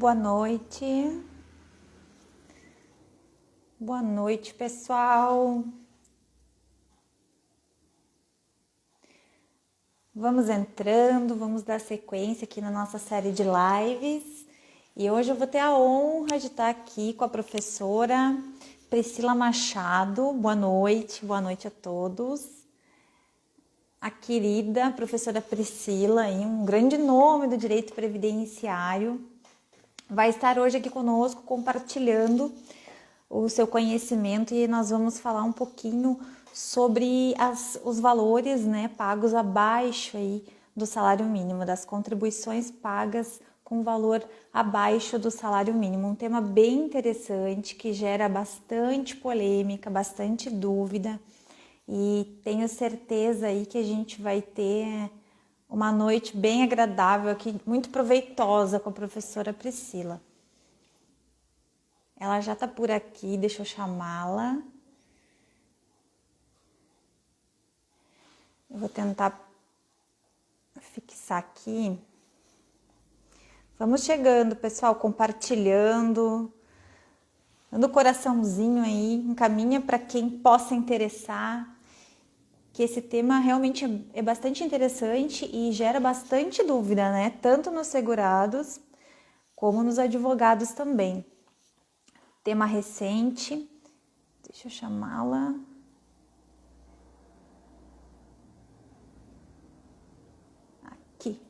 boa noite. Boa noite, pessoal. Vamos entrando, vamos dar sequência aqui na nossa série de lives. E hoje eu vou ter a honra de estar aqui com a professora Priscila Machado. Boa noite a todos. A querida professora Priscila, um grande nome do direito previdenciário, vai estar hoje aqui conosco compartilhando o seu conhecimento e nós vamos falar um pouquinho sobre os valores, né, pagos abaixo aí do salário mínimo, das contribuições pagas com valor abaixo do salário mínimo. Um tema bem interessante que gera bastante polêmica, bastante dúvida, e tenho certeza aí que a gente vai ter uma noite bem agradável aqui, muito proveitosa com a professora Priscila. Ela já está por aqui, deixa eu chamá-la. Eu vou tentar fixar aqui. Vamos chegando, pessoal, compartilhando, dando coraçãozinho aí, encaminha para quem possa interessar, que esse tema realmente é bastante interessante e gera bastante dúvida, né? Tanto nos segurados como nos advogados também. Tema recente, deixa eu chamá-la. Aqui.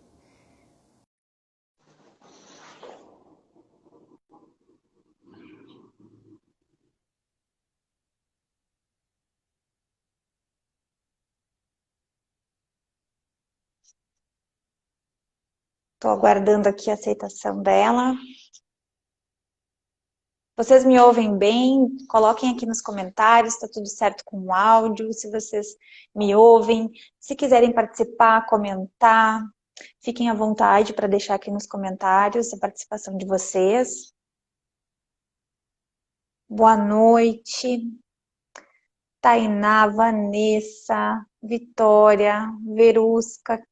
Estou aguardando aqui a aceitação dela. Vocês me ouvem bem? Coloquem aqui nos comentários, está tudo certo com o áudio, se vocês me ouvem. Se quiserem participar, comentar, fiquem à vontade para deixar aqui nos comentários a participação de vocês. Boa noite. Tainá, Vanessa, Vitória, Verusca.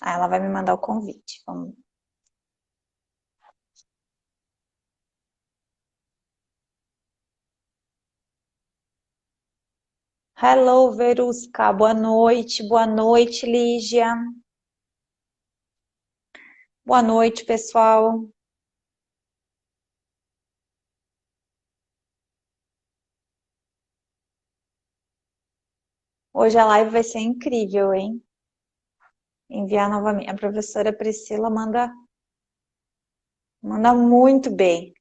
Ela vai me mandar o convite. Vamos. Hello, Verusca. Boa noite, Lígia. Boa noite, pessoal. Hoje a live vai ser incrível, hein? Enviar novamente. A professora Priscila manda muito bem.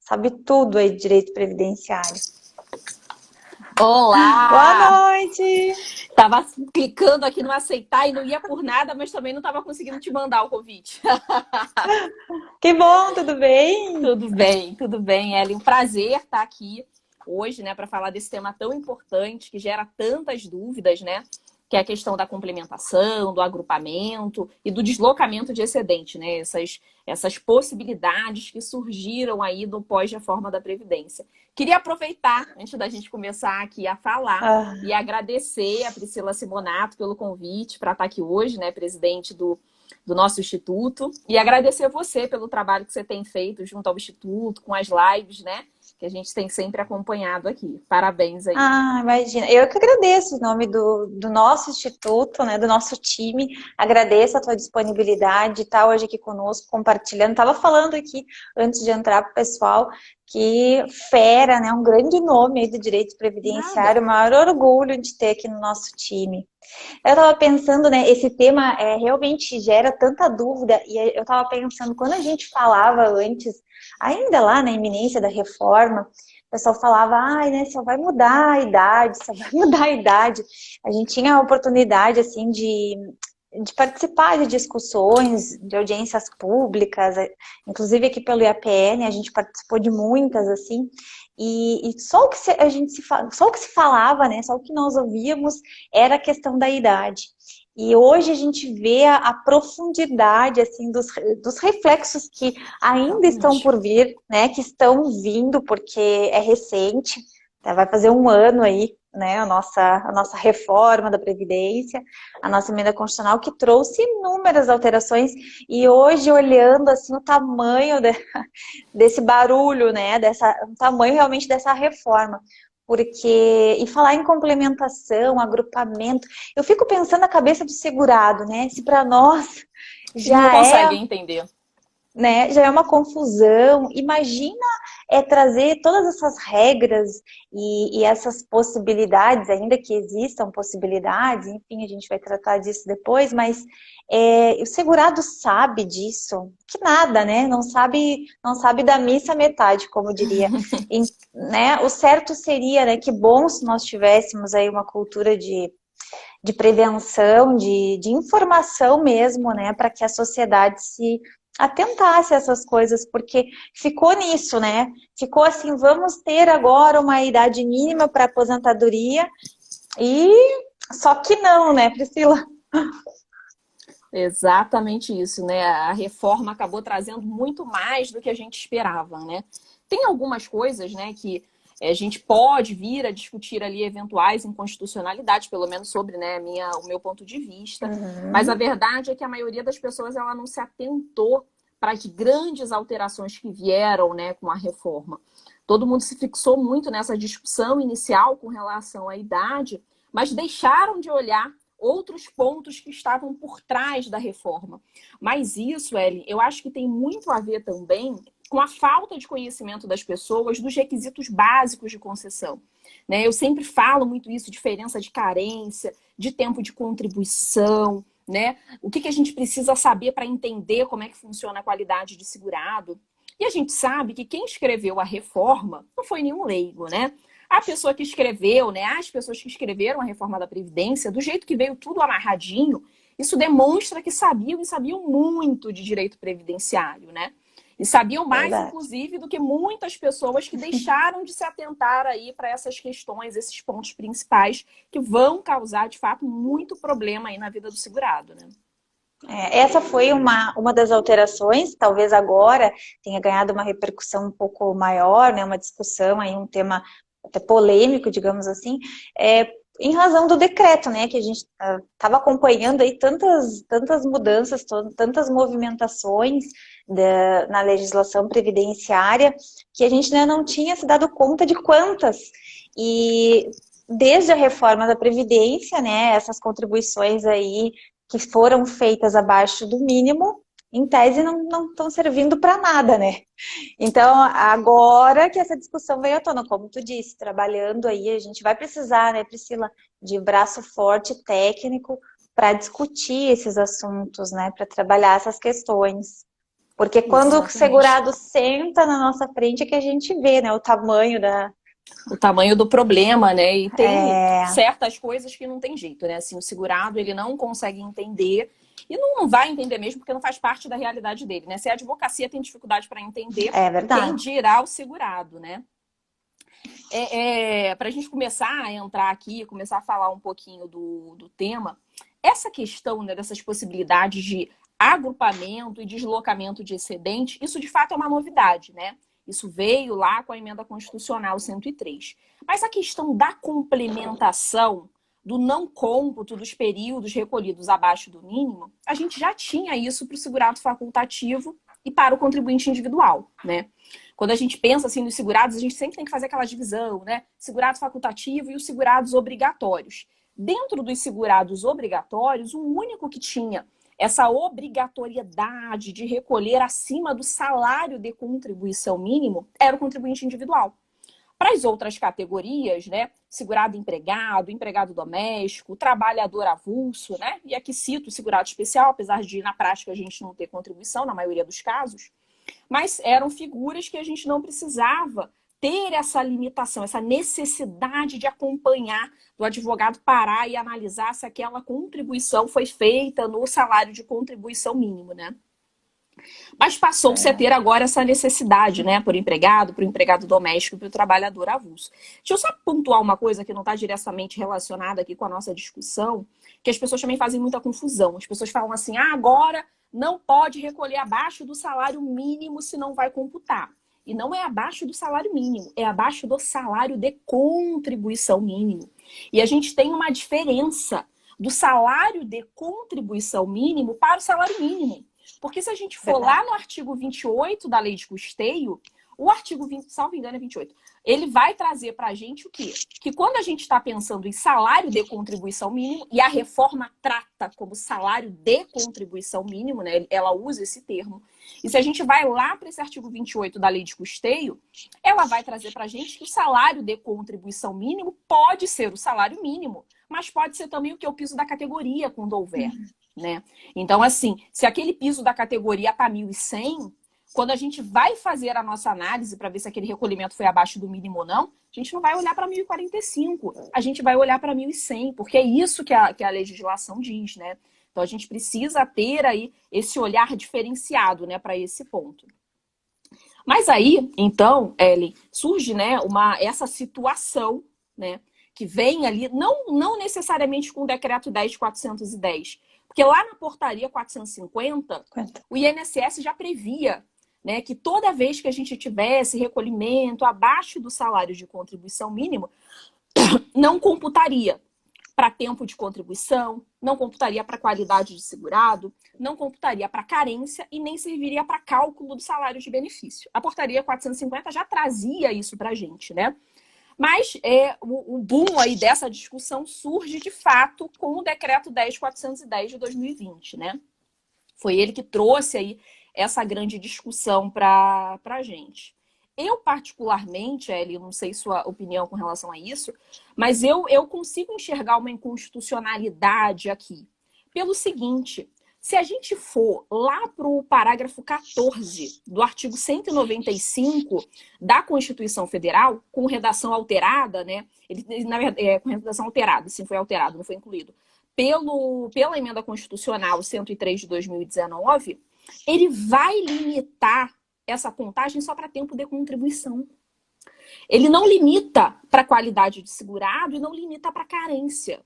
Sabe tudo aí de direito previdenciário. Olá! Boa noite! Tava clicando aqui no aceitar e não ia por nada, mas também não tava conseguindo te mandar o convite. Que bom, tudo bem? Tudo bem, Ellen. Um prazer estar aqui hoje, né, para falar desse tema tão importante que gera tantas dúvidas, né? Que é a questão da complementação, do agrupamento e do deslocamento de excedente, né? Essas possibilidades que surgiram aí do pós-reforma da Previdência. Queria aproveitar, antes da gente começar aqui a falar, e agradecer a Priscila Simonato pelo convite para estar aqui hoje, né, presidente do nosso Instituto, e agradecer você pelo trabalho que você tem feito junto ao Instituto, com as lives, né, que a gente tem sempre acompanhado aqui. Parabéns aí. Imagina. Eu que agradeço em nome do nosso instituto, né, do nosso time. Agradeço a tua disponibilidade de estar hoje aqui conosco, compartilhando. Estava falando aqui, antes de entrar para o pessoal, que fera, né, um grande nome aí do direito previdenciário, o maior orgulho de ter aqui no nosso time. Eu estava pensando, né, esse tema realmente gera tanta dúvida, e eu estava pensando, quando a gente falava antes, ainda lá na iminência da reforma, o pessoal falava, né, só vai mudar a idade, só vai mudar a idade. A gente tinha a oportunidade, assim, de participar de discussões, de audiências públicas, inclusive aqui pelo IAPN, a gente participou de muitas, assim, e só o que só o que se falava, né, só o que nós ouvíamos era a questão da idade. E hoje a gente vê a profundidade assim dos reflexos que ainda estão Exatamente. por vir, né? Que estão vindo porque é recente, tá? Vai fazer um ano aí, né? A nossa reforma da Previdência, a nossa emenda constitucional que trouxe inúmeras alterações. E hoje olhando assim o tamanho desse barulho, né? O tamanho realmente dessa reforma. Porque, e falar em complementação, agrupamento, eu fico pensando na cabeça do segurado, né? Se para nós Ele não já é, consegue entender. né, já é uma confusão, imagina trazer todas essas regras e essas possibilidades, ainda que existam possibilidades, enfim, a gente vai tratar disso depois, mas o segurado sabe disso, que nada, né? Não sabe da missa à metade, como diria. E, né, o certo seria, né, que bom se nós tivéssemos aí uma cultura de prevenção, de informação mesmo, né, para que a sociedade se atentasse a essas coisas, porque ficou nisso, né? Ficou assim, vamos ter agora uma idade mínima para aposentadoria e só que não, né, Priscila? Exatamente isso, né? A reforma acabou trazendo muito mais do que a gente esperava, né? Tem algumas coisas, né, que a gente pode vir a discutir ali eventuais inconstitucionalidades, pelo menos sobre, né, o meu ponto de vista. Mas a Uhum. verdade é que a maioria das pessoas ela não se atentou para as grandes alterações que vieram, né, com a reforma. Todo mundo se fixou muito nessa discussão inicial com relação à idade, mas deixaram de olhar outros pontos que estavam por trás da reforma. Mas isso, Ellen, eu acho que tem muito a ver também com a falta de conhecimento das pessoas dos requisitos básicos de concessão. Né? Eu sempre falo muito isso, diferença de carência, de tempo de contribuição, né? O que a gente precisa saber para entender como é que funciona a qualidade de segurado. E a gente sabe que quem escreveu a reforma não foi nenhum leigo, né? A pessoa que escreveu, né? As pessoas que escreveram a reforma da Previdência, do jeito que veio tudo amarradinho, isso demonstra que sabiam e sabiam muito de direito previdenciário, né? E sabiam mais, Verdade. inclusive, do que muitas pessoas que deixaram de se atentar aí para essas questões, esses pontos principais que vão causar, de fato, muito problema aí na vida do segurado, né? Essa foi uma das alterações, talvez agora tenha ganhado uma repercussão um pouco maior, né, uma discussão, aí, um tema até polêmico, digamos assim, em razão do decreto, né, que a gente estava acompanhando aí tantas mudanças, tantas movimentações na legislação previdenciária, que a gente, né, não tinha se dado conta de quantas. E desde a reforma da Previdência, né, essas contribuições aí que foram feitas abaixo do mínimo, em tese não estão servindo para nada, né? Então, agora que essa discussão veio à tona, como tu disse, trabalhando aí, a gente vai precisar, né, Priscila, de braço forte técnico para discutir esses assuntos, né, para trabalhar essas questões. Porque quando o Exatamente. segurado senta na nossa frente é que a gente vê, né, o tamanho O tamanho do problema, né? E tem é, certas coisas que não tem jeito, né? Assim, o segurado, ele não consegue entender e não vai entender mesmo porque não faz parte da realidade dele, né? Se a advocacia tem dificuldade para entender, quem verdade. dirá o segurado, né? Para a gente começar a entrar aqui, começar a falar um pouquinho do tema, essa questão, né, dessas possibilidades de agrupamento e deslocamento de excedente, isso de fato é uma novidade, né? Isso veio lá com a emenda constitucional 103. Mas a questão da complementação, do não cômputo dos períodos recolhidos abaixo do mínimo, a gente já tinha isso para o segurado facultativo e para o contribuinte individual, né? Quando a gente pensa assim nos segurados, a gente sempre tem que fazer aquela divisão, né? Segurado facultativo e os segurados obrigatórios. Dentro dos segurados obrigatórios, o único que tinha essa obrigatoriedade de recolher acima do salário de contribuição mínimo era o contribuinte individual. Para as outras categorias, né, segurado empregado, empregado doméstico, trabalhador avulso, né, e aqui cito o segurado especial, apesar de na prática a gente não ter contribuição na maioria dos casos, mas eram figuras que a gente não precisava ter essa limitação, essa necessidade de acompanhar, do advogado parar e analisar se aquela contribuição foi feita no salário de contribuição mínimo, né? Mas passou-se a ter agora essa necessidade, né? Para o empregado doméstico, para o trabalhador avulso. Deixa eu só pontuar uma coisa que não está diretamente relacionada aqui com a nossa discussão, que as pessoas também fazem muita confusão. As pessoas falam assim, agora não pode recolher abaixo do salário mínimo se não vai computar. E não é abaixo do salário mínimo, é abaixo do salário de contribuição mínimo. E a gente tem uma diferença do salário de contribuição mínimo para o salário mínimo. Porque se a gente for lá no artigo 28 da Lei de Custeio, o artigo 20, salvo engano, é 28, ele vai trazer para a gente o quê? Que quando a gente está pensando em salário de contribuição mínimo, e a reforma trata como salário de contribuição mínimo, né? Ela usa esse termo. E se a gente vai lá para esse artigo 28 da Lei de Custeio, ela vai trazer para a gente que o salário de contribuição mínimo pode ser o salário mínimo, mas pode ser também o que é o piso da categoria, quando houver. Né? Então, assim, se aquele piso da categoria está 1.100, quando a gente vai fazer a nossa análise para ver se aquele recolhimento foi abaixo do mínimo ou não, a gente não vai olhar para 1.045, a gente vai olhar para 1.100, porque é isso que a legislação diz, né? Então, a gente precisa ter aí esse olhar diferenciado, né, para esse ponto. Mas aí, então, Ellen, surge, né, essa situação, né, que vem ali, não necessariamente com o decreto 10.410, porque lá na portaria 450, o INSS já previa, né, que toda vez que a gente tivesse recolhimento abaixo do salário de contribuição mínimo, não computaria para tempo de contribuição, não computaria para qualidade de segurado, não computaria para carência e nem serviria para cálculo do salário de benefício. A portaria 450 já trazia isso para a gente, né? Mas o boom aí dessa discussão surge, de fato, com o decreto 10.410 de 2020, né? Foi ele que trouxe aí essa grande discussão para a gente. Eu, particularmente, Eli, não sei sua opinião com relação a isso, mas eu consigo enxergar uma inconstitucionalidade aqui. Pelo seguinte, se a gente for lá para o parágrafo 14 do artigo 195 da Constituição Federal, com redação alterada, né? Ele, na verdade, com redação alterada, sim, foi alterado, não foi incluído, pela emenda constitucional 103 de 2019, ele vai limitar essa contagem só para tempo de contribuição. Ele não limita para qualidade de segurado e não limita para carência.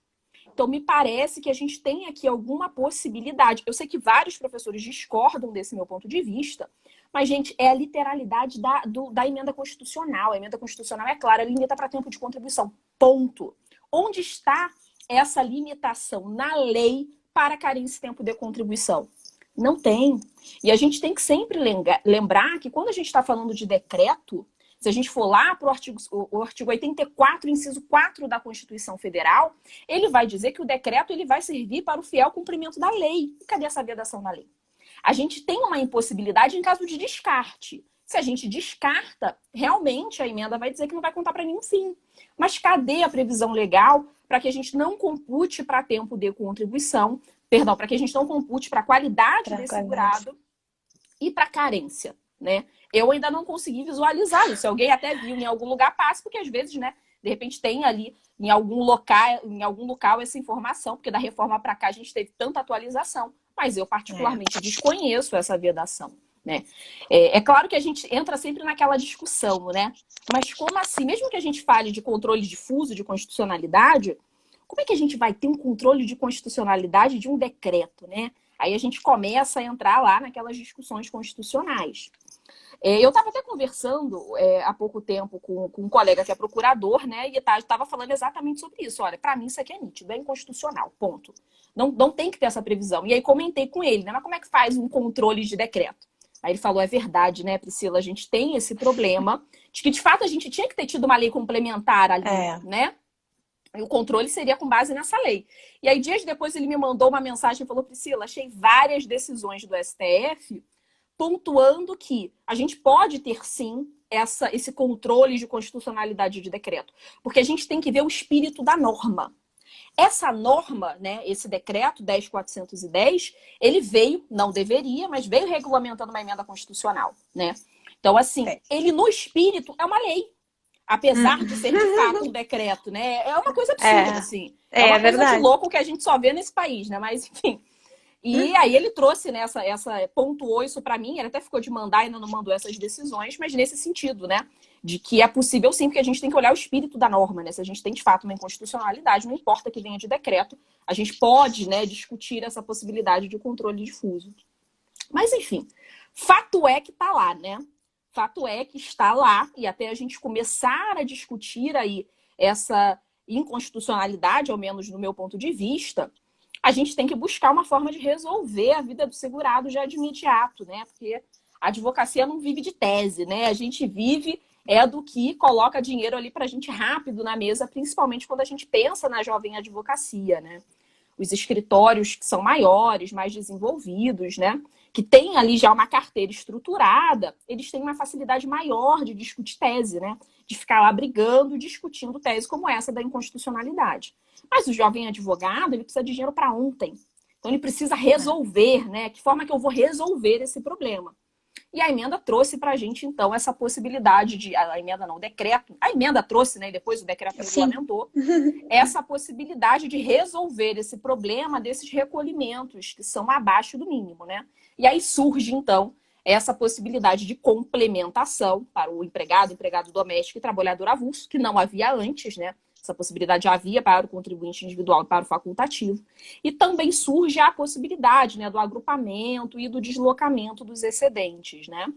Então, me parece que a gente tem aqui alguma possibilidade. Eu sei que vários professores discordam desse meu ponto de vista, mas, gente, é a literalidade da emenda constitucional. A emenda constitucional é clara, limita para tempo de contribuição. Ponto. Onde está essa limitação na lei para carência e tempo de contribuição? Não tem. E a gente tem que sempre lembrar que quando a gente está falando de decreto, se a gente for lá para o artigo 84, inciso 4 da Constituição Federal, ele vai dizer que o decreto ele vai servir para o fiel cumprimento da lei. E cadê essa vedação na lei? A gente tem uma impossibilidade em caso de descarte. Se a gente descarta, realmente a emenda vai dizer que não vai contar para nenhum fim. Mas cadê a previsão legal para que a gente não compute para tempo de contribuição, perdão, para que a gente não compute para qualidade de segurado e para carência, né? Eu ainda não consegui visualizar isso. Se alguém até viu em algum lugar, passa, porque às vezes, né, de repente tem ali em algum local essa informação, porque da reforma para cá a gente teve tanta atualização, mas eu particularmente desconheço essa vedação, né? É claro que a gente entra sempre naquela discussão, né? Mas como assim? Mesmo que a gente fale de controle difuso de constitucionalidade, como é que a gente vai ter um controle de constitucionalidade de um decreto, né? Aí a gente começa a entrar lá naquelas discussões constitucionais. Eu estava até conversando há pouco tempo com um colega que é procurador, né? E estava falando exatamente sobre isso. Olha, para mim isso aqui é nítido, é inconstitucional, ponto. Não tem que ter essa previsão. E aí comentei com ele, né? Mas como é que faz um controle de decreto? Aí ele falou, é verdade, né, Priscila? A gente tem esse problema de que, de fato, a gente tinha que ter tido uma lei complementar ali, né? E o controle seria com base nessa lei. E aí, dias depois, ele me mandou uma mensagem e falou, Priscila, achei várias decisões do STF pontuando que a gente pode ter, sim, esse controle de constitucionalidade de decreto. Porque a gente tem que ver o espírito da norma. Essa norma, né, esse decreto 10.410, ele veio, não deveria, mas veio regulamentando uma emenda constitucional, né? Então, assim, ele no espírito é uma lei. Apesar de ser, de fato, um decreto, né? É uma coisa absurda, assim. É uma coisa de louco que a gente só vê nesse país, né? Mas, enfim. E aí ele trouxe, né, pontuou isso para mim, ele até ficou de mandar, ainda não mandou essas decisões, mas nesse sentido, né, de que é possível sim, porque a gente tem que olhar o espírito da norma, né, se a gente tem de fato uma inconstitucionalidade, não importa que venha de decreto, a gente pode, né, discutir essa possibilidade de controle difuso. Mas enfim, fato é que está lá, né, fato é que está lá, e até a gente começar a discutir aí essa inconstitucionalidade, ao menos no meu ponto de vista, a gente tem que buscar uma forma de resolver a vida do segurado já de imediato, né? Porque a advocacia não vive de tese, né? A gente vive do que coloca dinheiro ali para a gente rápido na mesa, principalmente quando a gente pensa na jovem advocacia, né? Os escritórios que são maiores, mais desenvolvidos, né? Que têm ali já uma carteira estruturada, eles têm uma facilidade maior de discutir tese, né? De ficar lá brigando, discutindo tese como essa da inconstitucionalidade. Mas o jovem advogado, ele precisa de dinheiro para ontem. Então ele precisa resolver, né? Que forma que eu vou resolver esse problema? E a emenda trouxe para a gente, então, essa possibilidade de... A emenda não, o decreto. A emenda trouxe, né? E depois o decreto regulamentou. Essa possibilidade de resolver esse problema desses recolhimentos, que são abaixo do mínimo, né? E aí surge, então, essa possibilidade de complementação para o empregado doméstico e trabalhador avulso, que não havia antes, né? Essa possibilidade já havia para o contribuinte individual e para o facultativo. E também surge a possibilidade, né, do agrupamento e do deslocamento dos excedentes, né?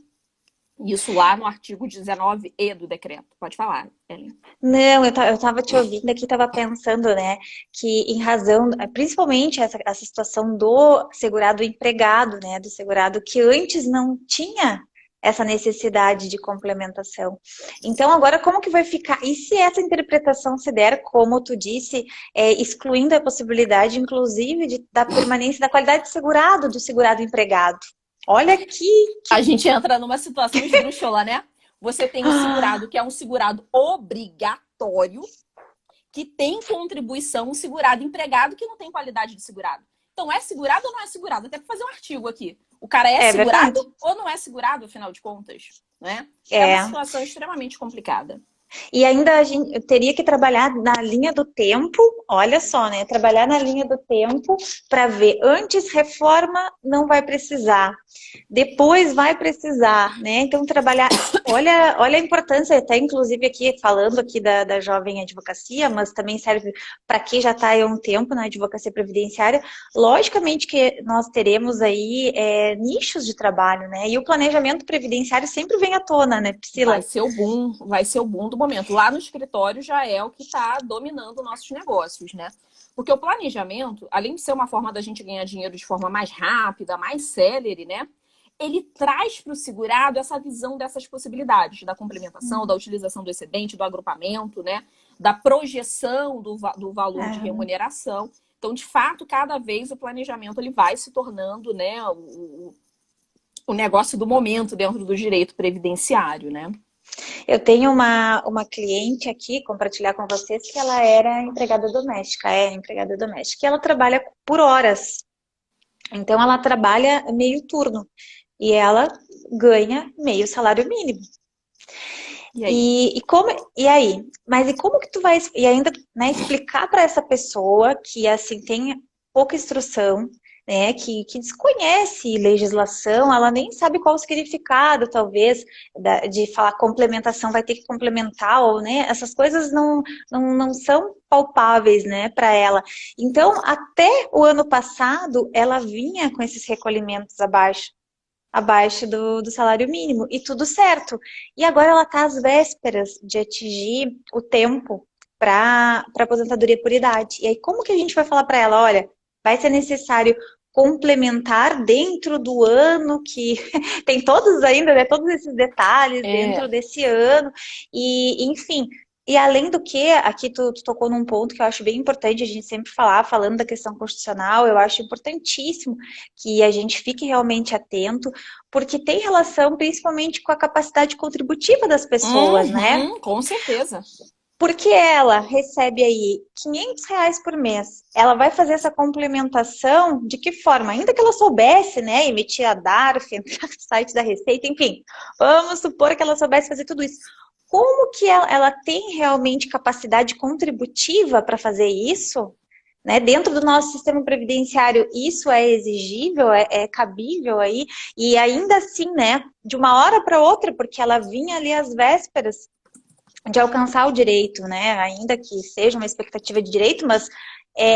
Isso lá no artigo 19E do decreto. Pode falar, Ellen. Não, eu tava te ouvindo aqui, tava pensando, né, que em razão, principalmente essa situação do segurado empregado, né, do segurado que antes não tinha essa necessidade de complementação. Então, agora como que vai ficar? E se essa interpretação se der, como tu disse, excluindo a possibilidade, inclusive, da permanência da qualidade de segurado do segurado empregado? Olha que... A gente entra numa situação esdrúxula, né? Você tem um segurado que é um segurado obrigatório, que tem contribuição, um segurado empregado que não tem qualidade de segurado. Então, é segurado ou não é segurado? Até para fazer um artigo aqui. O cara é segurado verdade. Ou não é segurado, afinal de contas? Né? É uma situação extremamente complicada. E ainda a gente teria que trabalhar na linha do tempo, olha só, né? Trabalhar na linha do tempo para ver, antes reforma não vai precisar, depois vai precisar, né? Então trabalhar, olha a importância, até inclusive aqui, falando aqui da jovem advocacia, mas também serve para quem já está há um tempo na advocacia previdenciária, logicamente que nós teremos aí nichos de trabalho, né? E o planejamento previdenciário sempre vem à tona, né, Priscila? Vai ser o boom do momento. Lá no escritório já é o que está dominando nossos negócios, né? Porque o planejamento, além de ser uma forma da gente ganhar dinheiro de forma mais rápida, mais célere, né? Ele traz para o segurado essa visão dessas possibilidades, da complementação, da utilização do excedente, do agrupamento, né? Da projeção do valor de remuneração. Então, de fato, cada vez o planejamento ele vai se tornando, né, o negócio do momento dentro do direito previdenciário, né? Eu tenho uma cliente aqui, compartilhar com vocês, que ela era empregada doméstica, e ela trabalha por horas. Então, ela trabalha meio turno e ela ganha meio salário mínimo. E aí? E aí? Mas e como que tu vai... E ainda, né, explicar para essa pessoa que, assim, tem pouca instrução, né, que desconhece legislação, ela nem sabe qual o significado, talvez, de falar complementação, vai ter que complementar, ou, né, essas coisas não são palpáveis, né, para ela. Então, até o ano passado, ela vinha com esses recolhimentos abaixo do salário mínimo, e tudo certo. E agora ela está às vésperas de atingir o tempo para aposentadoria por idade. E aí, como que a gente vai falar para ela, olha, vai ser necessário complementar dentro do ano, que tem todos ainda, né, todos esses detalhes dentro desse ano, e enfim. E além do que, aqui tu tocou num ponto que eu acho bem importante a gente sempre falar, falando da questão constitucional, eu acho importantíssimo que a gente fique realmente atento, porque tem relação principalmente com a capacidade contributiva das pessoas, né? Com certeza. Porque ela recebe aí R$500 por mês, ela vai fazer essa complementação de que forma? Ainda que ela soubesse, né, emitir a DARF, entrar no site da Receita, enfim, vamos supor que ela soubesse fazer tudo isso. Como que ela tem realmente capacidade contributiva para fazer isso? né? Dentro do nosso sistema previdenciário, isso é exigível, é cabível aí, e ainda assim, né, de uma hora para outra, porque ela vinha ali às vésperas de alcançar o direito, né? Ainda que seja uma expectativa de direito, mas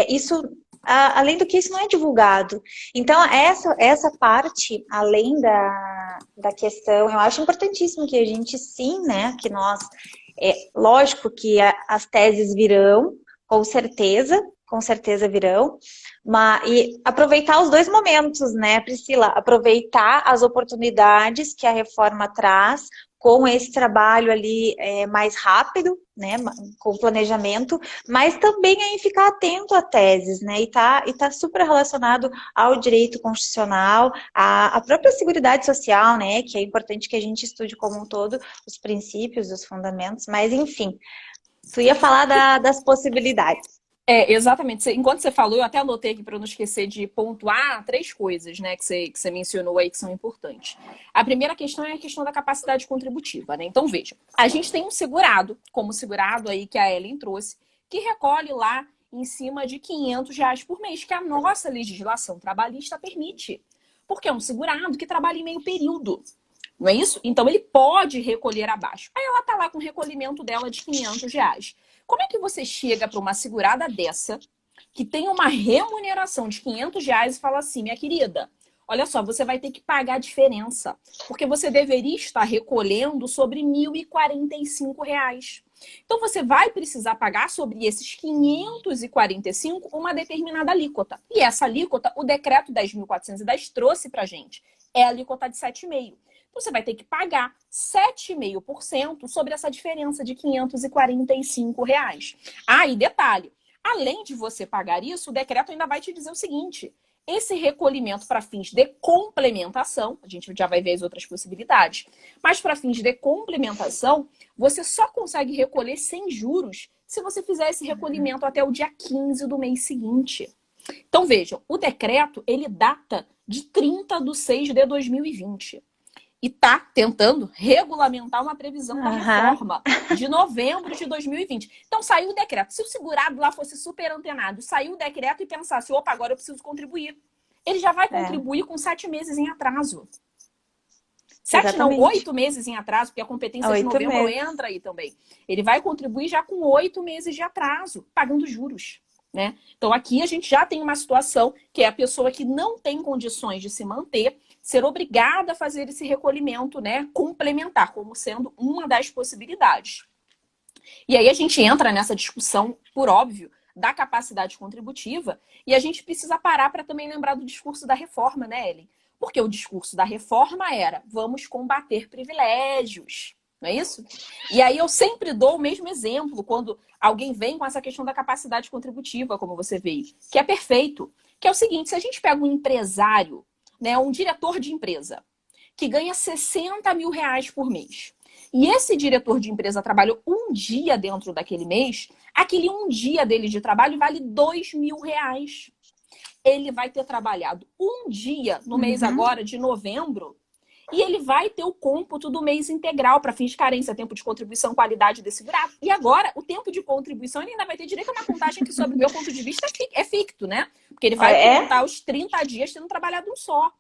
isso, além do que isso não é divulgado. Então, essa parte, além da questão, eu acho importantíssimo que a gente sim, né? Que nós, lógico que as teses virão, com certeza virão, e aproveitar os dois momentos, né, Priscila? Aproveitar as oportunidades que a reforma traz, com esse trabalho ali mais rápido, né, com planejamento, mas também aí ficar atento a teses, né, e tá super relacionado ao direito constitucional, à própria seguridade social, né, que é importante que a gente estude como um todo os princípios, os fundamentos, mas enfim, tu ia falar das possibilidades. Exatamente. Enquanto você falou, eu até anotei aqui para não esquecer de pontuar 3 coisas, né, que você mencionou aí que são importantes. A primeira questão é a questão da capacidade contributiva, né? Então, veja, a gente tem um segurado, como o segurado aí que a Ellen trouxe, que recolhe lá em cima de R$ 500 por mês, que a nossa legislação trabalhista permite. Porque é um segurado que trabalha em meio período. Não é isso? Então, ele pode recolher abaixo. Aí ela tá lá com o recolhimento dela de R$ 500. Como é que você chega para uma segurada dessa, que tem uma remuneração de R$ 500 e fala assim, minha querida, olha só, você vai ter que pagar a diferença, porque você deveria estar recolhendo sobre R$ 1.045. Então, você vai precisar pagar sobre esses 545 uma determinada alíquota. E essa alíquota, o decreto 10.410 trouxe para a gente. É a alíquota de 7,5%. Você vai ter que pagar 7,5% sobre essa diferença de R$ 545. Ah, e detalhe, além de você pagar isso, o decreto ainda vai te dizer o seguinte, esse recolhimento para fins de complementação, a gente já vai ver as outras possibilidades, mas para fins de complementação, você só consegue recolher sem juros se você fizer esse recolhimento até o dia 15 do mês seguinte. Então, vejam, o decreto, ele data de 30/6/2020. E está tentando regulamentar uma previsão da reforma de novembro de 2020. Então, saiu o decreto. Se o segurado lá fosse super antenado, saiu o decreto e pensasse, opa, agora eu preciso contribuir. Ele já vai contribuir com 7 meses em atraso. 7 não, 8 meses em atraso, porque a competência de novembro entra aí também. Ele vai contribuir já com 8 meses de atraso, pagando juros. Né? Então, aqui a gente já tem uma situação que é a pessoa que não tem condições de se manter, ser obrigada a fazer esse recolhimento, né, complementar, como sendo uma das possibilidades. E aí a gente entra nessa discussão, por óbvio, da capacidade contributiva, e a gente precisa parar para também lembrar do discurso da reforma, né, Ellen? Porque o discurso da reforma era, vamos combater privilégios, não é isso? E aí eu sempre dou o mesmo exemplo quando alguém vem com essa questão da capacidade contributiva, como você veio, que é perfeito, que é o seguinte, se a gente pega um empresário, né, um diretor de empresa, que ganha R$60 mil por mês. E esse diretor de empresa trabalhou um dia dentro daquele mês, aquele um dia dele de trabalho vale R$2.000. Ele vai ter trabalhado um dia no mês agora de novembro e ele vai ter o cômputo do mês integral para fins de carência, tempo de contribuição, qualidade desse segurado. E agora, o tempo de contribuição ele ainda vai ter direito a uma contagem que, sob o meu ponto de vista, é ficto, né? Porque ele vai contar os 30 dias tendo trabalhado um só.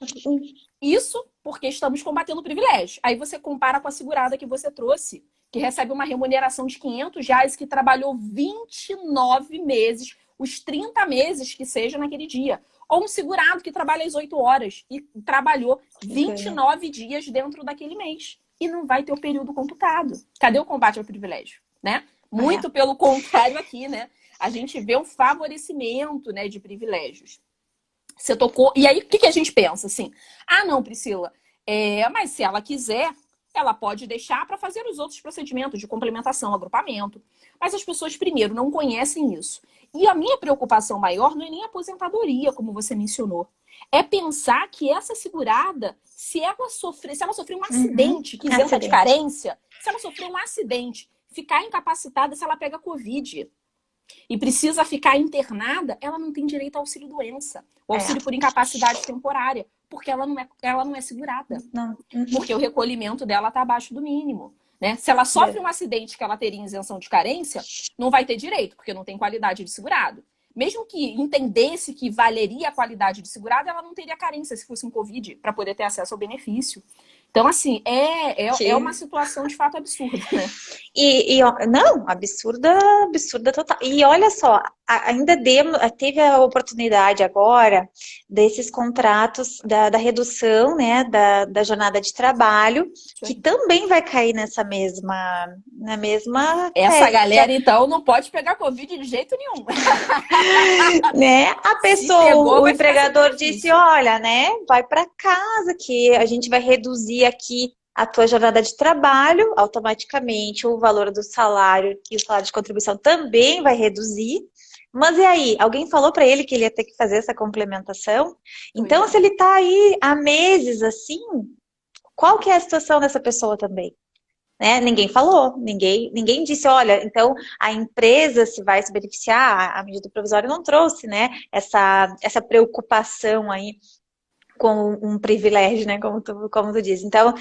Isso porque estamos combatendo o privilégio. Aí você compara com a segurada que você trouxe, que recebe uma remuneração de R$500, que trabalhou 29 meses, os 30 meses que seja naquele dia. Ou um segurado que trabalha as 8 horas e trabalhou 29 dias dentro daquele mês. E não vai ter o período computado. Cadê o combate ao privilégio? Né? Muito pelo contrário aqui, né? A gente vê um favorecimento, né, de privilégios. Você tocou... E aí, o que a gente pensa? Assim, ah, não, Priscila, mas se ela quiser, ela pode deixar para fazer os outros procedimentos de complementação, agrupamento. Mas as pessoas, primeiro, não conhecem isso. E a minha preocupação maior não é nem a aposentadoria, como você mencionou. É pensar que essa segurada, se ela sofrer um acidente que isenta de carência, se ela sofrer um acidente, ficar incapacitada, se ela pega Covid e precisa ficar internada, ela não tem direito ao auxílio-doença, o auxílio por incapacidade temporária, porque ela não é segurada. Não. Porque o recolhimento dela está abaixo do mínimo. Né? Se ela sofre um acidente que ela teria isenção de carência, não vai ter direito, porque não tem qualidade de segurado. mesmo que entendesse que valeria a qualidade de segurado, ela não teria carência se fosse um Covid para poder ter acesso ao benefício. Então, assim, é uma situação de fato absurda, né? Não, absurda total. E olha só, ainda teve a oportunidade agora desses contratos da redução, né, da jornada de trabalho, que também vai cair na mesma Essa galera, então, não pode pegar Covid de jeito nenhum. Né? A pessoa, o empregador disse, olha, né, vai para casa que a gente vai reduzir aqui a tua jornada de trabalho, automaticamente o valor do salário e o salário de contribuição também vai reduzir. Mas e aí? Alguém falou para ele que ele ia ter que fazer essa complementação? Então, se ele está aí há meses assim, qual que é a situação dessa pessoa também? Né? Ninguém falou, ninguém disse, olha, então a empresa se vai se beneficiar, a medida provisória não trouxe, né, essa preocupação aí com um privilégio, né, como tu diz. Então,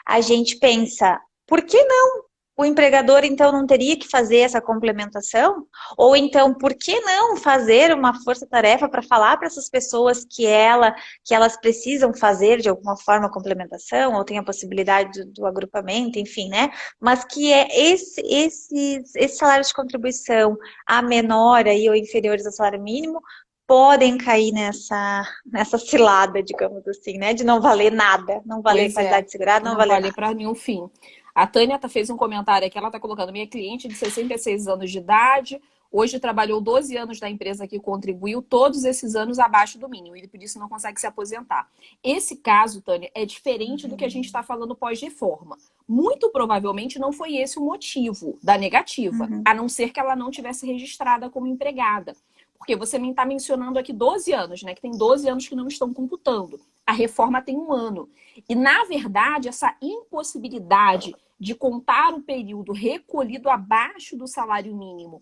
a gente pensa, por que não? O empregador, então, não teria que fazer essa complementação? Ou então, por que não fazer uma força-tarefa para falar para essas pessoas que elas precisam fazer, de alguma forma, a complementação, ou tem a possibilidade do agrupamento, enfim, né? Mas que esses salários de contribuição a menor aí, ou inferiores ao salário mínimo, podem cair nessa cilada, digamos assim, né? De não valer nada, não valer qualidade segurada, não valer nada. Para nenhum fim. A Tânia fez um comentário aqui, ela está colocando, minha cliente de 66 anos de idade, hoje trabalhou 12 anos na empresa que contribuiu, todos esses anos abaixo do mínimo, e por isso não consegue se aposentar. Esse caso, Tânia, é diferente do que a gente está falando pós-reforma. Muito provavelmente não foi esse o motivo da negativa, a não ser que ela não tivesse registrada como empregada. Porque você está mencionando aqui 12 anos, né? Que tem 12 anos que não estão computando. A reforma tem 1 ano. E, na verdade, essa impossibilidade de contar o período recolhido abaixo do salário mínimo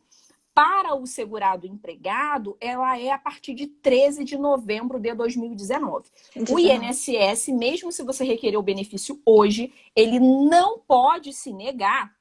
para o segurado empregado, ela é a partir de 13 de novembro de 2019. O INSS, mesmo se você requerer o benefício hoje, ele não pode se negar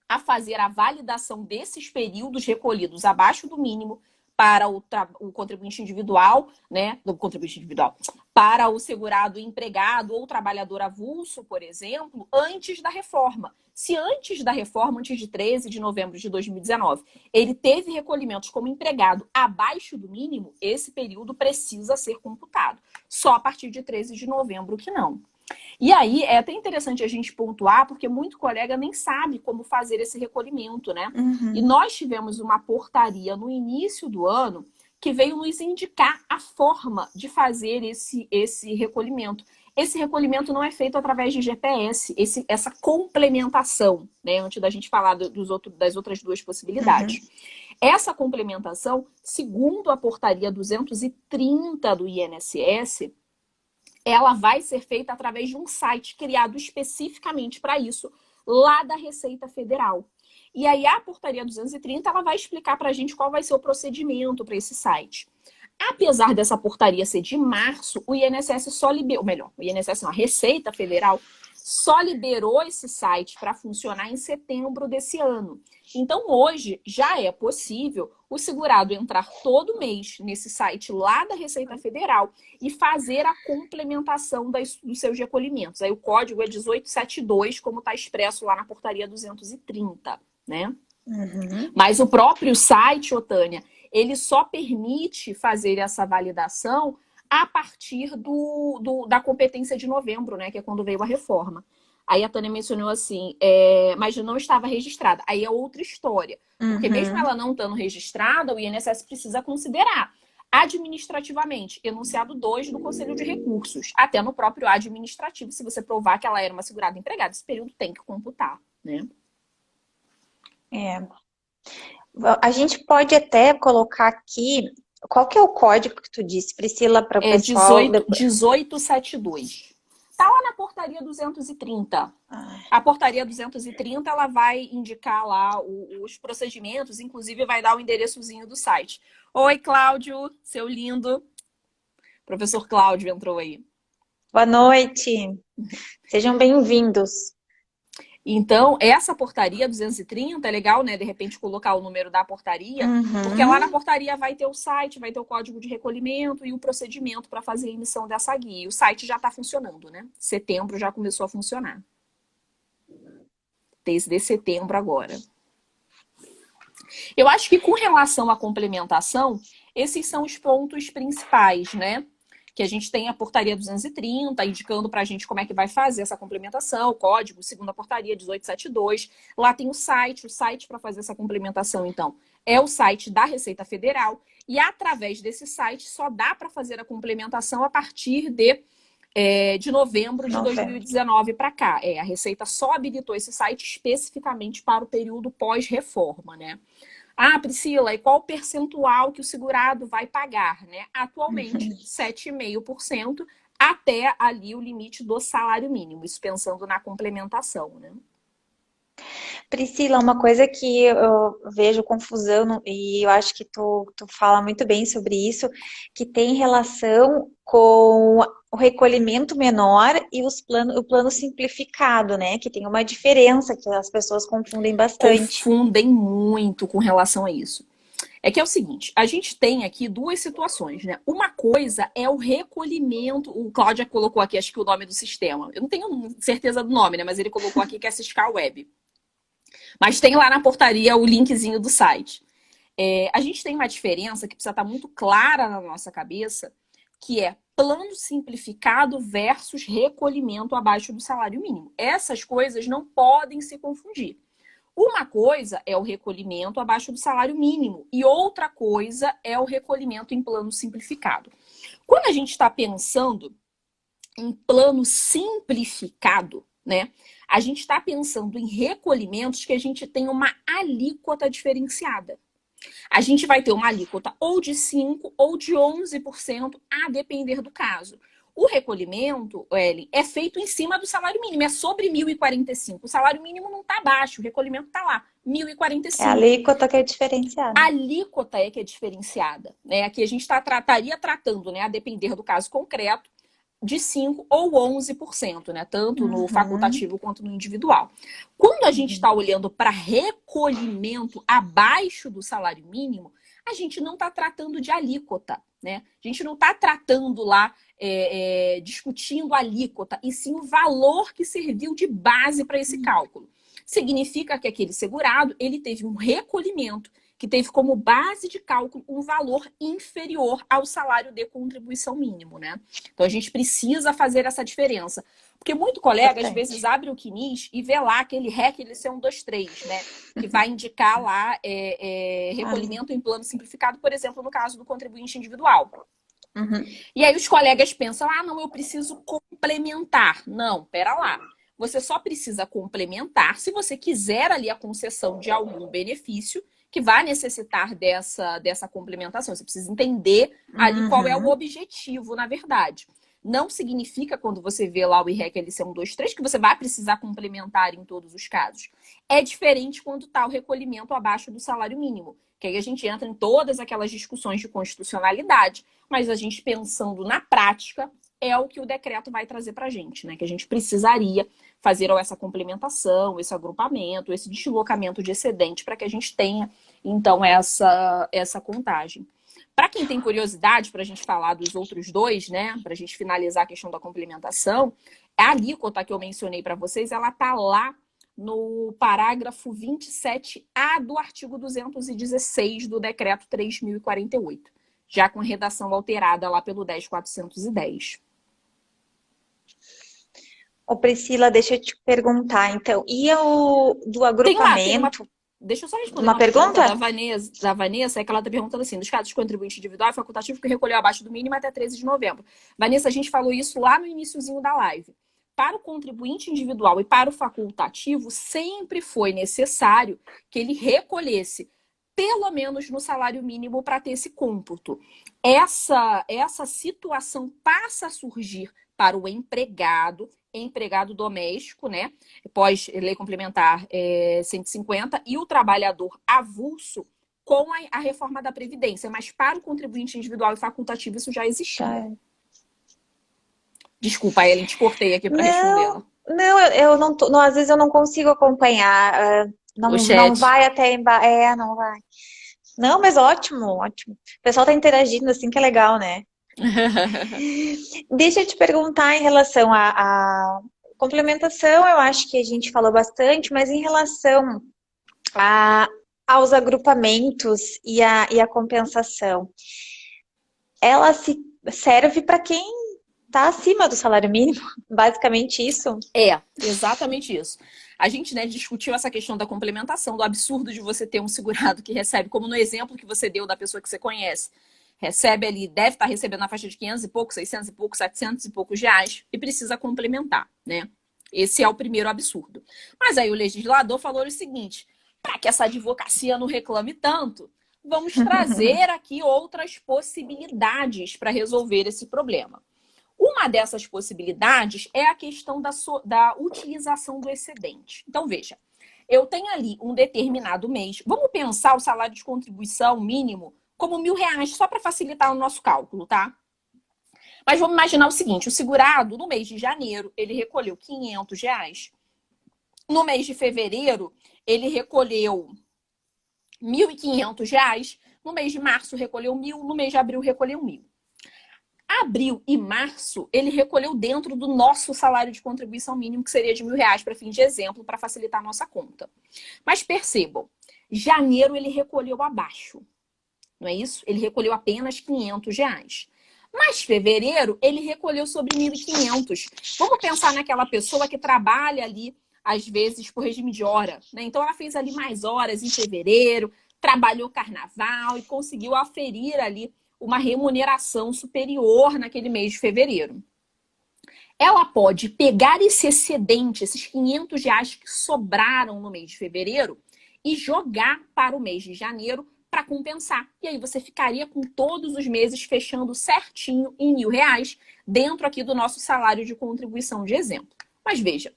a fazer a validação desses períodos recolhidos abaixo do mínimo para o contribuinte individual, né, do contribuinte individual, para o segurado empregado ou trabalhador avulso, por exemplo, antes da reforma. Se antes da reforma, antes de 13 de novembro de 2019, ele teve recolhimentos como empregado abaixo do mínimo, esse período precisa ser computado. Só a partir de 13 de novembro que não. E aí, é até interessante a gente pontuar, porque muito colega nem sabe como fazer esse recolhimento, né? E nós tivemos uma portaria no início do ano que veio nos indicar a forma de fazer esse recolhimento. Esse recolhimento não é feito através de GPS, essa complementação, né? Antes da gente falar das outras duas possibilidades. Essa complementação, segundo a portaria 230 do INSS, ela vai ser feita através de um site criado especificamente para isso, lá da Receita Federal. E aí a portaria 230, ela vai explicar para a gente qual vai ser o procedimento para esse site. Apesar dessa portaria ser de março, o INSS só liberou, melhor, o INSS não, a Receita Federal só liberou esse site para funcionar em setembro desse ano. Então, hoje, já é possível o segurado entrar todo mês nesse site lá da Receita Federal e fazer a complementação dos seus recolhimentos. Aí o código é 1872, como está expresso lá na portaria 230, né? Mas o próprio site, Otânia, ele só permite fazer essa validação a partir da competência de novembro, né? Que é quando veio a reforma. Aí a Tânia mencionou assim, mas não estava registrada. Aí é outra história. Porque mesmo ela não estando registrada, o INSS precisa considerar administrativamente, enunciado 2 do Conselho de Recursos. Até no próprio administrativo, se você provar que ela era uma segurada empregada, esse período tem que computar, né? A gente pode até colocar aqui, qual que é o código que tu disse, Priscila, para o pessoal? 1872. Está lá na portaria 230. A portaria 230, ela vai indicar lá os procedimentos, inclusive vai dar o endereçozinho do site. Oi, Cláudio, seu lindo. Professor Cláudio entrou aí. Boa noite. Sejam bem-vindos. Então, essa portaria 230 é legal, né? De repente, colocar o número da portaria, porque lá na portaria vai ter o site, vai ter o código de recolhimento e o procedimento para fazer a emissão dessa guia. E o site já está funcionando, né? Setembro já começou a funcionar. Desde setembro agora. Eu acho que com relação à complementação, esses são os pontos principais, né? Que a gente tem a portaria 230, indicando para a gente como é que vai fazer essa complementação, o código, segundo a portaria 1872. Lá tem o site para fazer essa complementação, então, é o site da Receita Federal. E através desse site só dá para fazer a complementação a partir de novembro de 2019 para cá. A Receita só habilitou esse site especificamente para o período pós-reforma, né? Ah, Priscila, e qual o percentual que o segurado vai pagar, né? Atualmente, 7,5% até ali o limite do salário mínimo. Isso pensando na complementação, né? Priscila, uma coisa que eu vejo confusão, e eu acho que tu fala muito bem sobre isso, que tem relação com o recolhimento menor e o plano simplificado, né? Que tem uma diferença que as pessoas confundem bastante. Confundem muito com relação a isso. É que é o seguinte, a gente tem aqui duas situações, né? Uma coisa é o recolhimento, o Cláudia colocou aqui, acho que o nome do sistema. Eu não tenho certeza do nome, né? Mas ele colocou aqui que é Siscal Web. Mas tem lá na portaria o linkzinho do site. A gente tem uma diferença que precisa estar muito clara na nossa cabeça, que é plano simplificado versus recolhimento abaixo do salário mínimo. Essas coisas não podem se confundir. Uma coisa é o recolhimento abaixo do salário mínimo e outra coisa é o recolhimento em plano simplificado. Quando a gente está pensando em plano simplificado, né? A gente está pensando em recolhimentos que a gente tem uma alíquota diferenciada. A gente vai ter uma alíquota ou de 5% ou de 11%, a depender do caso. O recolhimento, Ellen, é feito em cima do salário mínimo, é sobre 1.045. O salário mínimo não está baixo, o recolhimento está lá, 1.045. É a alíquota que é diferenciada. A alíquota é que é diferenciada, né? Aqui a gente estaria tratando, né, a depender do caso concreto, de 5% ou 11%, né? Tanto no facultativo quanto no individual. Quando a gente está olhando para recolhimento abaixo do salário mínimo, a gente não está tratando de alíquota, né? A gente não está tratando lá, discutindo a alíquota, e sim o valor que serviu de base para esse cálculo. Significa que aquele segurado, ele teve um recolhimento que teve como base de cálculo um valor inferior ao salário de contribuição mínimo, né? Então, a gente precisa fazer essa diferença. Porque muito colega, às vezes, abre o CNIS e vê lá aquele REC LC 123, né? Que vai indicar lá recolhimento em plano simplificado, por exemplo, no caso do contribuinte individual. E aí os colegas pensam, não, eu preciso complementar. Não, pera lá. Você só precisa complementar se você quiser ali a concessão de algum benefício que vai necessitar dessa complementação. Você precisa entender ali qual é o objetivo, na verdade. Não significa, quando você vê lá o IREC LC 123, que você vai precisar complementar em todos os casos. É diferente quando está o recolhimento abaixo do salário mínimo, que aí a gente entra em todas aquelas discussões de constitucionalidade, mas a gente pensando na prática, é o que o decreto vai trazer para a gente, né? Que a gente precisaria fazer essa complementação, esse agrupamento, esse deslocamento de excedente para que a gente tenha, então, essa contagem. Para quem tem curiosidade, para a gente falar dos outros dois, né? Para a gente finalizar a questão da complementação, a alíquota que eu mencionei para vocês, ela está lá no parágrafo 27A do artigo 216 do decreto 3.048, já com redação alterada lá pelo 10.410. Ô Priscila, deixa eu te perguntar, então, e o do agrupamento? Deixa eu só responder uma pergunta da Vanessa, é que ela está perguntando assim, nos casos de contribuinte individual e facultativo que recolheu abaixo do mínimo até 13 de novembro. Vanessa, a gente falou isso lá no iniciozinho da live. Para o contribuinte individual e para o facultativo, sempre foi necessário que ele recolhesse pelo menos no salário mínimo para ter esse cômputo. Essa situação passa a surgir para o empregado doméstico, né? Pós lei complementar 150, e o trabalhador avulso com a reforma da Previdência. Mas para o contribuinte individual e facultativo isso já existia. Desculpa, Ellen, te cortei aqui para responder. Não, eu não tô, não, às vezes eu não consigo acompanhar. O Não chat. vai até embaixo. É, não vai. Não, mas ótimo, ótimo. O pessoal tá interagindo assim, que é legal, né? Deixa eu te perguntar em relação à complementação, eu acho que a gente falou bastante, mas em relação a, aos agrupamentos e a compensação, ela se serve para quem está acima do salário mínimo? Basicamente isso? É, exatamente isso. A gente, né, discutiu essa questão da complementação, do absurdo de você ter um segurado que recebe, como no exemplo que você deu da pessoa que você conhece, recebe ali, deve estar recebendo na faixa de 500 e poucos, 600 e poucos, 700 e poucos reais e precisa complementar, né? Esse é o primeiro absurdo. Mas aí o legislador falou o seguinte: para que essa advocacia não reclame tanto, vamos trazer aqui outras possibilidades para resolver esse problema. Uma dessas possibilidades é a questão da utilização do excedente. Então, veja, eu tenho ali um determinado mês. Vamos pensar o salário de contribuição mínimo como R$ 1.000, só para facilitar o nosso cálculo, tá? Mas vamos imaginar o seguinte: o segurado, no mês de janeiro, ele recolheu R$ 500. No mês de fevereiro, ele recolheu R$ 1.500. No mês de março, recolheu 1.000. No mês de abril, recolheu 1.000. Abril e março, ele recolheu dentro do nosso salário de contribuição mínimo, que seria de R$ 1.000, para fim de exemplo, para facilitar a nossa conta. Mas percebam, janeiro ele recolheu abaixo, não é isso? Ele recolheu apenas R$ 500. Mas fevereiro, ele recolheu sobre 1.500. Vamos pensar naquela pessoa que trabalha ali, às vezes, por regime de hora, né? Então, ela fez ali mais horas em fevereiro, trabalhou carnaval e conseguiu aferir ali uma remuneração superior naquele mês de fevereiro. Ela pode pegar esse excedente, esses R$ 500 que sobraram no mês de fevereiro, e jogar para o mês de janeiro para compensar. E aí você ficaria com todos os meses fechando certinho em R$ 1.000 dentro aqui do nosso salário de contribuição de exemplo. Mas veja,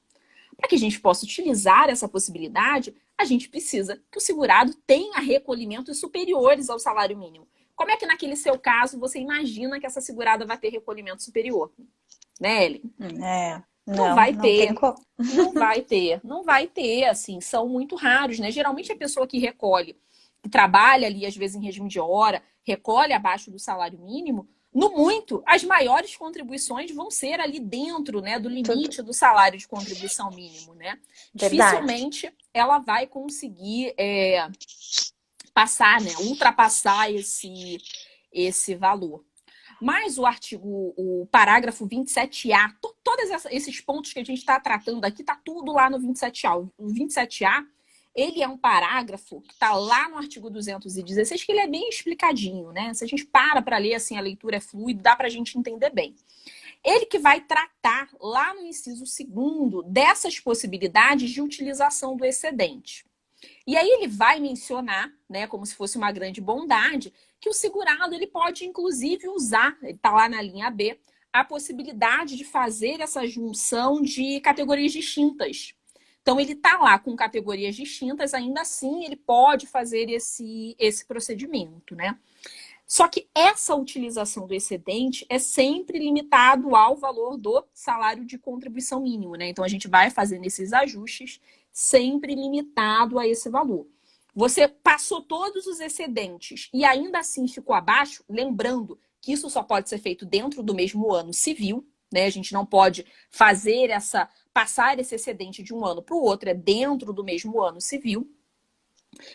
para que a gente possa utilizar essa possibilidade, a gente precisa que o segurado tenha recolhimentos superiores ao salário mínimo. Como é que naquele seu caso você imagina que essa segurada vai ter recolhimento superior? Né, Ellen? É, Não vai não tem ter. como. Não vai ter. Não vai ter, assim, são muito raros, né? Geralmente a pessoa que recolhe, que trabalha ali, às vezes em regime de hora, recolhe abaixo do salário mínimo, no muito, as maiores contribuições vão ser ali dentro, né, do Tudo. limite do salário de contribuição mínimo, né? Verdade. Dificilmente ela vai conseguir passar, né, ultrapassar esse valor. Mas o parágrafo 27A, todos esses pontos que a gente está tratando aqui, está tudo lá no 27A. O 27A, ele é um parágrafo que está lá no artigo 216, que ele é bem explicadinho, né? Se a gente para ler, assim, a leitura é fluida, dá para a gente entender bem. Ele que vai tratar lá no inciso 2º dessas possibilidades de utilização do excedente. E aí ele vai mencionar, né, como se fosse uma grande bondade, que o segurado ele pode inclusive usar, ele está lá na linha B, a possibilidade de fazer essa junção de categorias distintas. Então ele está lá com categorias distintas, ainda assim ele pode fazer esse procedimento, né? Só que essa utilização do excedente é sempre limitado ao valor do salário de contribuição mínimo, né? Então a gente vai fazendo esses ajustes sempre limitado a esse valor. Você passou todos os excedentes e ainda assim ficou abaixo, lembrando que isso só pode ser feito dentro do mesmo ano civil, né? A gente não pode passar esse excedente de um ano para o outro, é dentro do mesmo ano civil.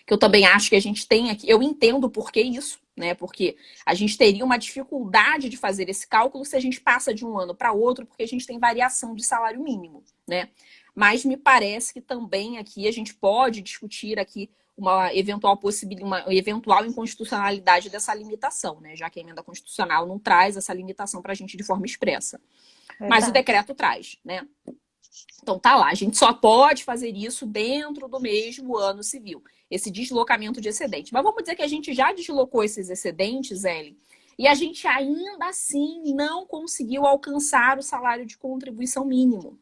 Que eu também acho que a gente tem aqui, eu entendo por que isso, né? Porque a gente teria uma dificuldade de fazer esse cálculo se a gente passa de um ano para outro, porque a gente tem variação de salário mínimo, né? Mas me parece que também aqui a gente pode discutir aqui uma eventual inconstitucionalidade dessa limitação, né? Já que a emenda constitucional não traz essa limitação para a gente de forma expressa. Mas o Verdade. decreto traz, né? Então tá lá, a gente só pode fazer isso dentro do mesmo ano civil, esse deslocamento de excedente. Mas vamos dizer que a gente já deslocou esses excedentes, Ellen, e a gente ainda assim não conseguiu alcançar o salário de contribuição mínimo.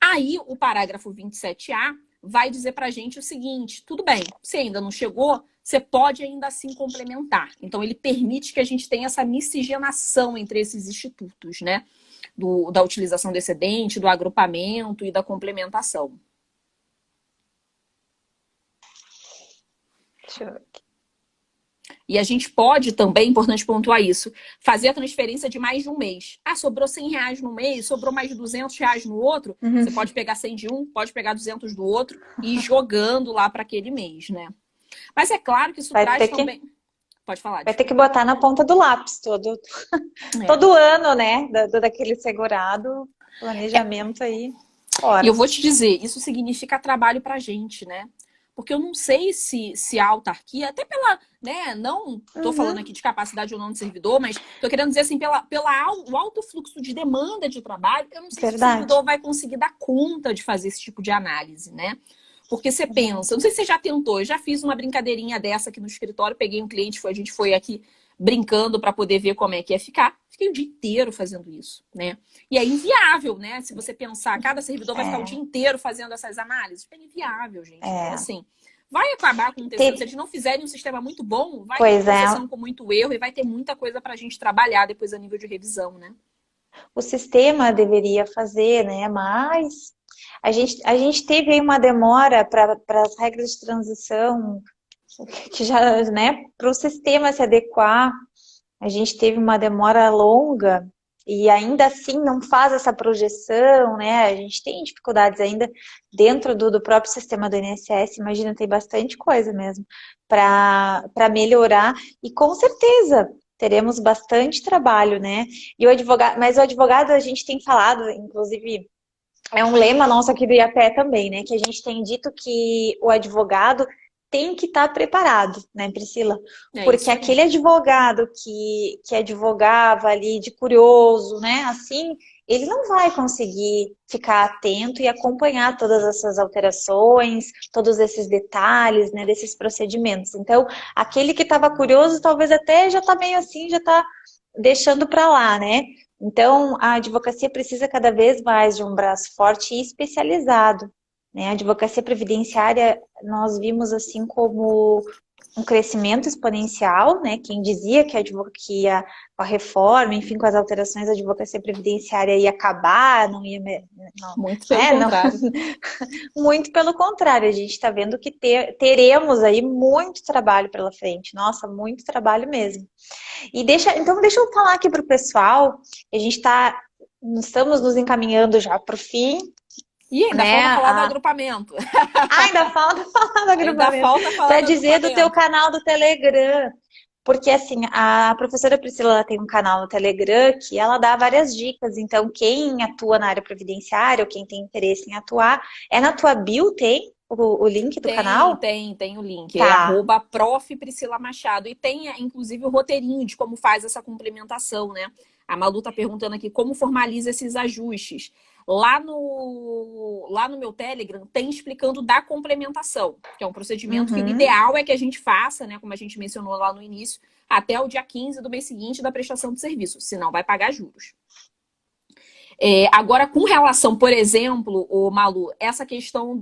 Aí o parágrafo 27A vai dizer pra gente o seguinte: tudo bem, você ainda não chegou, você pode ainda assim complementar. Então ele permite que a gente tenha essa miscigenação entre esses institutos, né? da utilização do excedente, do agrupamento e da complementação. Deixa eu ver aqui. E a gente pode também, importante pontuar isso, fazer a transferência de mais de um mês. Ah, sobrou R$100 no mês, sobrou mais de R$200 no outro. Você pode pegar 100 de um, pode pegar 200 do outro e ir jogando lá para aquele mês, né? Mas é claro que isso traz também... Pode falar. Vai ter que botar na ponta do lápis todo ano, né? Daquele segurado, planejamento aí. E eu vou te dizer, isso significa trabalho pra gente, né? Porque eu não sei se a autarquia, até pela, né, não tô falando aqui de capacidade ou não de servidor, mas tô querendo dizer assim, o alto fluxo de demanda de trabalho, eu não sei se o servidor vai conseguir dar conta de fazer esse tipo de análise, né? Porque você pensa, não sei se você já tentou, eu já fiz uma brincadeirinha dessa aqui no escritório, peguei um cliente, a gente foi aqui brincando para poder ver como é que ia ficar. Fiquei o dia inteiro fazendo isso, né? E é inviável, né? Se você pensar, cada servidor vai ficar o dia inteiro fazendo essas análises. É inviável, gente. Então, assim, vai acabar acontecendo. Se eles não fizerem um sistema muito bom, vai ter uma sessão com muito erro e vai ter muita coisa para a gente trabalhar depois a nível de revisão, né? O sistema deveria fazer, né? Mas a gente teve aí uma demora para as regras de transição, que já, né, para o sistema se adequar, a gente teve uma demora longa e ainda assim não faz essa projeção, né? A gente tem dificuldades ainda dentro do próprio sistema do INSS, imagina, tem bastante coisa mesmo para melhorar e com certeza teremos bastante trabalho, né? E mas o advogado a gente tem falado, inclusive, é um lema nosso aqui do IAPE também, né? Que a gente tem dito que o advogado tem que estar preparado, né, Priscila? Porque aquele advogado que advogava ali de curioso, né, assim, ele não vai conseguir ficar atento e acompanhar todas essas alterações, todos esses detalhes, né, desses procedimentos. Então, aquele que estava curioso, talvez até já está meio assim, já está deixando para lá, né? Então, a advocacia precisa cada vez mais de um braço forte e especializado, né? A advocacia previdenciária, nós vimos assim como um crescimento exponencial, né? Quem dizia que a advocacia, com a reforma, enfim, com as alterações, a advocacia previdenciária ia acabar, não ia... Não, muito pelo contrário. Muito pelo contrário, a gente está vendo que teremos aí muito trabalho pela frente. Nossa, muito trabalho mesmo. Então deixa eu falar aqui para o pessoal, a gente estamos nos encaminhando já para o fim. E ainda falta falar do agrupamento. Ainda falta falar do agrupamento. Para dizer do teu canal do Telegram. Porque, assim, a professora Priscila ela tem um canal no Telegram que ela dá várias dicas. Então, quem atua na área previdenciária ou quem tem interesse em atuar, é na tua bio, tem o link do canal? Tem o link. Tá. É @prof. Priscila Machado. E tem, inclusive, o roteirinho de como faz essa complementação, né? A Malu tá perguntando aqui como formaliza esses ajustes. Lá no meu Telegram tem explicando da complementação, que é um procedimento que o ideal é que a gente faça, né, como a gente mencionou lá no início, até o dia 15 do mês seguinte da prestação de serviço, senão vai pagar juros. Agora, com relação, por exemplo, Malu, essa questão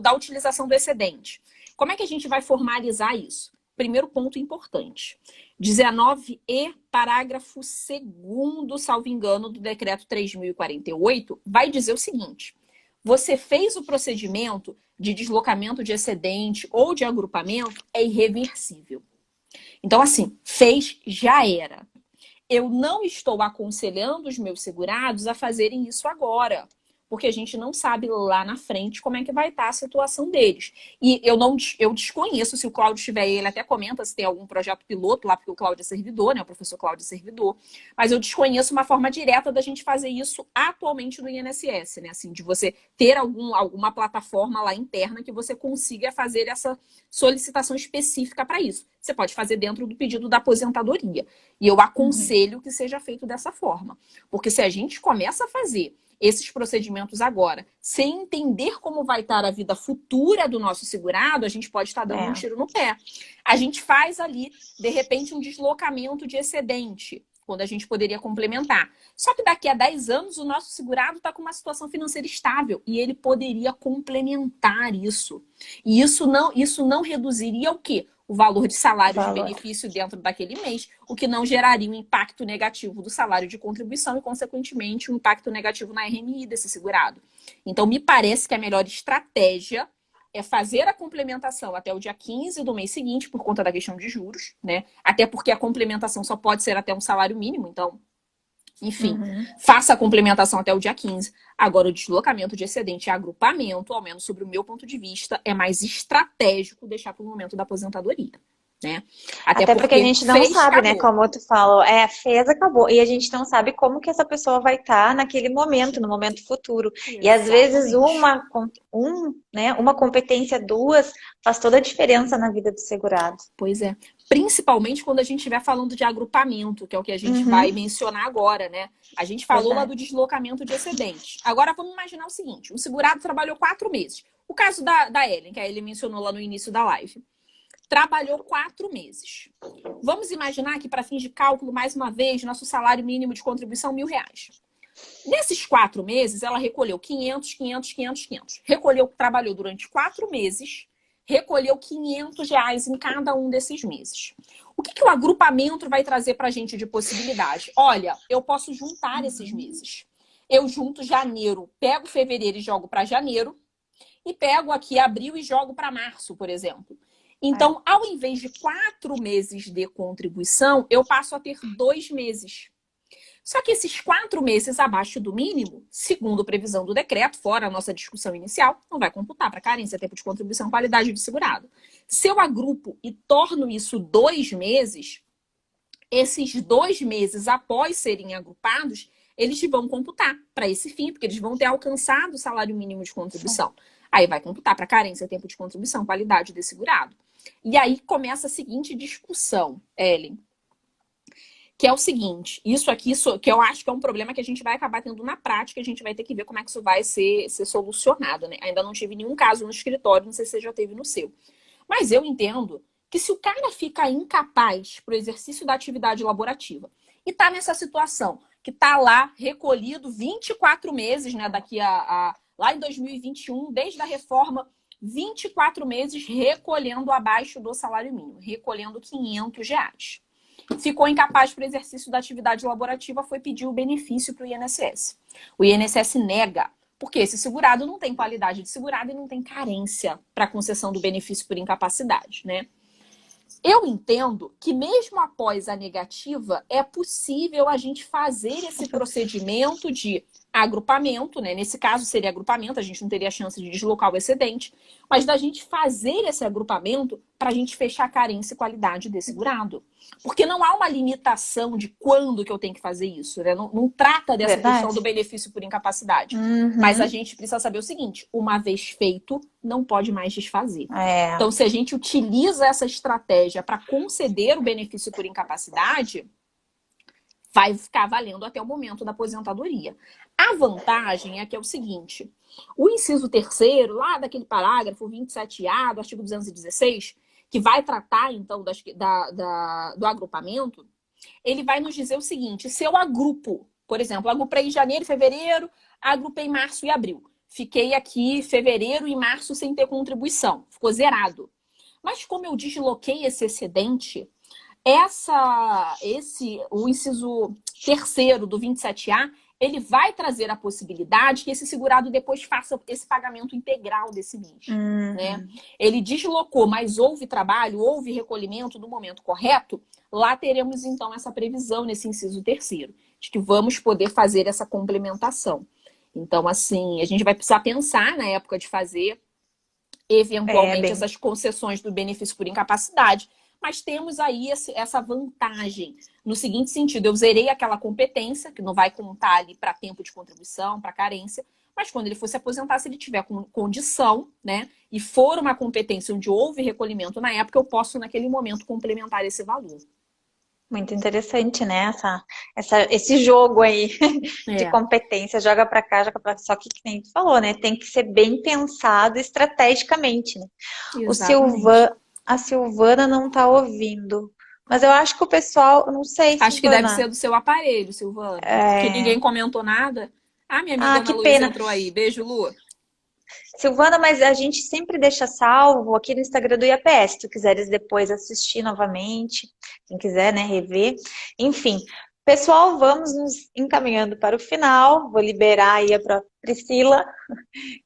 da utilização do excedente. Como é que a gente vai formalizar isso? Primeiro ponto importante. 19e, parágrafo 2º, salvo engano, do decreto 3.048, vai dizer o seguinte: você fez o procedimento de deslocamento de excedente ou de agrupamento, é irreversível. Então, assim, fez, já era. Eu não estou aconselhando os meus segurados a fazerem isso agora, porque a gente não sabe lá na frente como é que vai estar a situação deles. E eu desconheço, se o Cláudio estiver aí, ele até comenta se tem algum projeto piloto lá, porque o Cláudio é servidor, né? O professor Cláudio é servidor. Mas eu desconheço uma forma direta da gente fazer isso atualmente no INSS, né? Assim, de você ter alguma plataforma lá interna que você consiga fazer essa solicitação específica para isso. Você pode fazer dentro do pedido da aposentadoria. E eu aconselho que seja feito dessa forma. Porque se a gente começa a fazer esses procedimentos agora, sem entender como vai estar a vida futura do nosso segurado, a gente pode estar dando um tiro no pé. A gente faz ali, de repente, um deslocamento de excedente, quando a gente poderia complementar. Só que daqui a 10 anos, o nosso segurado está com uma situação financeira estável e ele poderia complementar isso. E isso não reduziria o quê? o valor de salário de Valor. benefício dentro daquele mês, o que não geraria um impacto negativo do salário de contribuição e, consequentemente, um impacto negativo na RMI desse segurado. Então, me parece que a melhor estratégia é fazer a complementação até o dia 15 do mês seguinte, por conta da questão de juros, né? Até porque a complementação só pode ser até um salário mínimo, então, enfim, faça a complementação até o dia 15. Agora, o deslocamento de excedente e agrupamento, ao menos sobre o meu ponto de vista, é mais estratégico deixar para o momento da aposentadoria, né? Até porque a gente não fez, sabe, né? acabou. Como tu falou, fez, acabou. E a gente não sabe como que essa pessoa vai estar naquele momento, no momento futuro. E às vezes uma competência, duas, faz toda a diferença na vida do segurado. Pois é. Principalmente quando a gente estiver falando de agrupamento, que é o que a gente vai mencionar agora, né? A gente falou lá do deslocamento de excedente. Agora vamos imaginar o seguinte: o segurado trabalhou 4 meses. O caso da Ellen, que a Ellen mencionou lá no início da live. Trabalhou 4 meses. Vamos imaginar que, para fins de cálculo, mais uma vez, nosso salário mínimo de contribuição R$1.000. Nesses 4 meses, ela recolheu 500, 500, 500, 500. Trabalhou durante 4 meses, recolheu R$500 em cada um desses meses. O que o agrupamento vai trazer para a gente de possibilidade? Olha, eu posso juntar esses meses. Eu junto janeiro, pego fevereiro e jogo para janeiro, e pego aqui abril e jogo para março, por exemplo. Então, ao invés de 4 meses de contribuição, eu passo a ter 2 meses. Só que esses 4 meses abaixo do mínimo, segundo previsão do decreto, fora a nossa discussão inicial, não vai computar para carência, tempo de contribuição, qualidade de segurado. Se eu agrupo e torno isso 2 meses, esses 2 meses após serem agrupados, eles vão computar para esse fim, porque eles vão ter alcançado o salário mínimo de contribuição. Aí vai computar para carência, tempo de contribuição, qualidade de segurado. E aí começa a seguinte discussão, Ellen, que é o seguinte: isso aqui, que eu acho que é um problema que a gente vai acabar tendo na prática, a gente vai ter que ver como é que isso vai ser solucionado, né? Ainda não tive nenhum caso no escritório, não sei se você já teve no seu. Mas eu entendo que se o cara fica incapaz para o exercício da atividade laborativa e tá nessa situação, que tá lá recolhido 24 meses, né, lá em 2021, desde a reforma, 24 meses recolhendo abaixo do salário mínimo, recolhendo R$500. Ficou incapaz para o exercício da atividade laborativa, foi pedir o benefício para o INSS. O INSS nega, porque esse segurado não tem qualidade de segurado e não tem carência para concessão do benefício por incapacidade, né? Eu entendo que mesmo após a negativa, é possível a gente fazer esse procedimento de agrupamento, né? Nesse caso seria agrupamento, a gente não teria a chance de deslocar o excedente, mas da gente fazer esse agrupamento para a gente fechar a carência e qualidade desse segurado. Porque não há uma limitação de quando que eu tenho que fazer isso, né? Não trata dessa questão do benefício por incapacidade. Mas a gente precisa saber o seguinte: uma vez feito, não pode mais desfazer. Então, se a gente utiliza essa estratégia para conceder o benefício por incapacidade, vai ficar valendo até o momento da aposentadoria. A vantagem é que é o seguinte: o inciso 3º, lá daquele parágrafo 27A do artigo 216, que vai tratar, então, do agrupamento, ele vai nos dizer o seguinte: se eu agrupo, por exemplo, agrupei em janeiro e fevereiro, agrupei em março e abril. Fiquei aqui fevereiro e março sem ter contribuição, ficou zerado. Mas como eu desloquei esse excedente, o inciso 3º do 27A, ele vai trazer a possibilidade que esse segurado depois faça esse pagamento integral desse mês. Né? Ele deslocou, mas houve trabalho, houve recolhimento no momento correto, lá teremos então essa previsão nesse inciso 3º, de que vamos poder fazer essa complementação. Então, assim, a gente vai precisar pensar na época de fazer, eventualmente, essas concessões do benefício por incapacidade, mas temos aí essa vantagem no seguinte sentido: eu zerei aquela competência, que não vai contar ali para tempo de contribuição, para carência, mas quando ele for se aposentar, se ele tiver condição, né, e for uma competência onde houve recolhimento na época, eu posso, naquele momento, complementar esse valor. Muito interessante, né? Esse jogo aí de competência, joga para cá, joga para cá. Só que nem tu falou, né? Tem que ser bem pensado estrategicamente, né? A Silvana não tá ouvindo. Mas eu acho que o pessoal, eu não sei, Silvana. Acho que deve ser do seu aparelho, Silvana. Porque ninguém comentou nada. Ah, minha amiga Ana que Luísa pena. entrou aí. Beijo, Lu. Silvana, mas a gente sempre deixa salvo aqui no Instagram do IAPS, se tu quiseres depois assistir novamente, quem quiser, né, rever. Enfim, pessoal, vamos nos encaminhando para o final. Vou liberar aí a Priscila,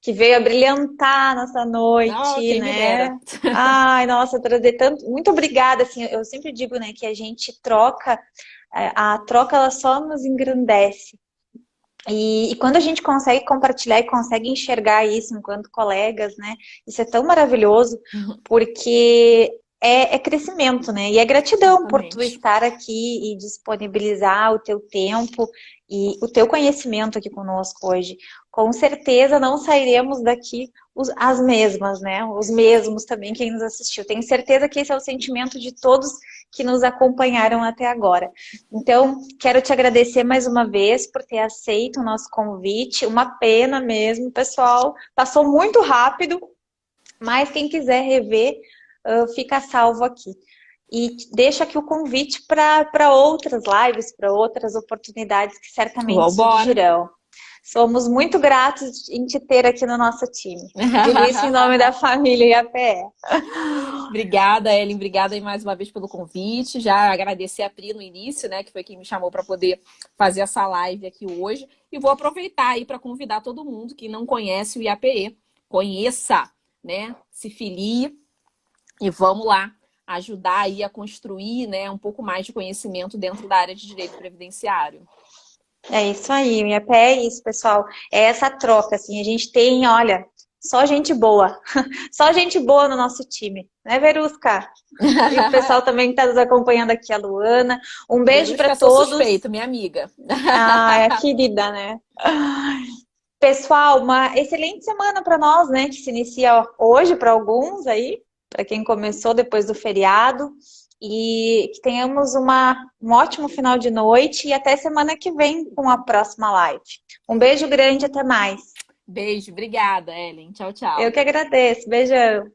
que veio a brilhantar a nossa Não, noite, quem me dera. né? Ai, nossa, trazer tanto. Muito obrigada, assim, eu sempre digo, né, que a gente troca, a troca ela só nos engrandece. E quando a gente consegue compartilhar e consegue enxergar isso enquanto colegas, né? Isso é tão maravilhoso, porque é crescimento, né? E é gratidão por tu Exatamente. estar aqui e disponibilizar o teu tempo e o teu conhecimento aqui conosco hoje. Com certeza não sairemos daqui as mesmas, né? Os mesmos também, quem nos assistiu. Tenho certeza que esse é o sentimento de todos que nos acompanharam até agora. Então, quero te agradecer mais uma vez por ter aceito o nosso convite. Uma pena mesmo, pessoal. Passou muito rápido, mas quem quiser rever, fica salvo aqui. E deixo aqui o convite para outras lives, para outras oportunidades que certamente Vambora. surgirão. Somos muito gratos em te ter aqui no nosso time. Digo isso em nome da família IAPE. Obrigada, Ellen. Obrigada aí mais uma vez pelo convite. Já agradecer a Pri no início, né, que foi quem me chamou para poder fazer essa live aqui hoje. E vou aproveitar aí para convidar todo mundo que não conhece o IAPE, conheça, né, se filie e vamos lá ajudar aí a construir, né, um pouco mais de conhecimento dentro da área de direito previdenciário. É isso aí, minha pé é isso, pessoal. É essa troca, assim, a gente tem, olha, só gente boa. Só gente boa no nosso time, né, Verusca? E o pessoal também que está nos acompanhando aqui, a Luana. Um beijo para Verusca, sou todos. suspeita, minha amiga. Ah, é querida, né? Pessoal, uma excelente semana para nós, né? Que se inicia hoje para alguns aí, para quem começou depois do feriado. E que tenhamos um ótimo final de noite e até semana que vem com a próxima live. Um beijo grande, até mais. Beijo, obrigada, Ellen. Tchau, Eu tchau. que agradeço. Beijão.